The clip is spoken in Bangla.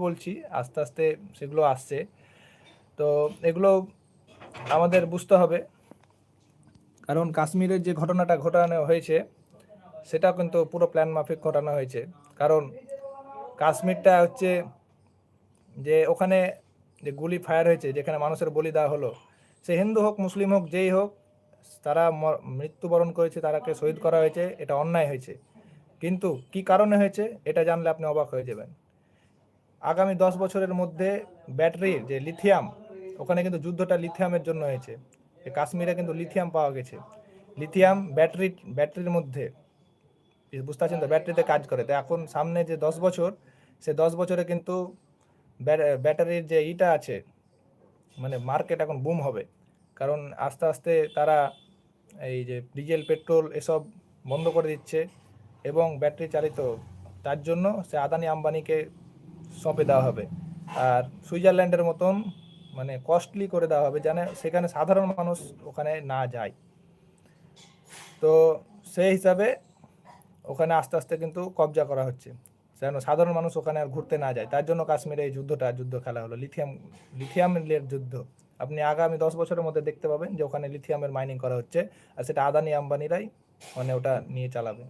বলছি, আস্তে আস্তে সেগুলো আসছে। তো এগুলো আমাদের বুঝতে হবে, কারণ কাশ্মীরের যে ঘটনাটা ঘটানো হয়েছে সেটা কিন্তু পুরো প্ল্যান মাফিক ঘটানো হয়েছে। কারণ কাশ্মীরটা হচ্ছে যে ওখানে যে গুলি ফায়ার হয়েছে, যেখানে মানুষের বলি দেওয়া হলো, সে হিন্দু হোক মুসলিম হোক যেই হোক, তারা মৃত্যুবরণ করেছে, তারাকে শহীদ করা হয়েছে, এটা অন্যায় হয়েছে। কিন্তু কি কারণে হয়েছে এটা জানলে আপনি অবাক হয়ে যাবেন। আগামী 10 বছরের মধ্যে ব্যাটারি যে লিথিয়াম, ওখানে কিন্তু যুদ্ধটা লিথিয়ামের জন্য হয়েছে। কাশ্মীরে কিন্তু লিথিয়াম পাওয়া গেছে। লিথিয়াম ব্যাটারির মধ্যে, বুঝতে পারছেন তো, ব্যাটারিতে কাজ করে। তো এখন সামনে যে 10 বছর, সে 10 বছরে কিন্তু ব্যাটারির যে ইটা আছে, মানে মার্কেট এখন বুম হবে। কারণ আস্তে আস্তে তারা এই যে ডিজেল পেট্রোল এসব বন্ধ করে দিচ্ছে এবং ব্যাটারি চালিত, তার জন্য সে আদানি আম্বানিকে সঁপে দেওয়া হবে। আর সুইজারল্যান্ডের মতন মানে কস্টলি করে দেওয়া হবে, যেন সেখানে সাধারণ মানুষ ওখানে না যায়। তো সেই হিসাবে ওখানে আস্তে আস্তে কিন্তু কবজা করা হচ্ছে, যেন সাধারণ মানুষ ওখানে আর ঘুরতে না যায়। তার জন্য কাশ্মীরে এই যুদ্ধ খেলা হলো, লিথিয়ামের যুদ্ধ। আপনি আগামী 10 বছরের মধ্যে দেখতে পাবেন যে ওখানে লিথিয়ামের মাইনিং করা হচ্ছে, আর সেটা আদানি আম্বানিরাই মানে ওটা নিয়ে চালাবে।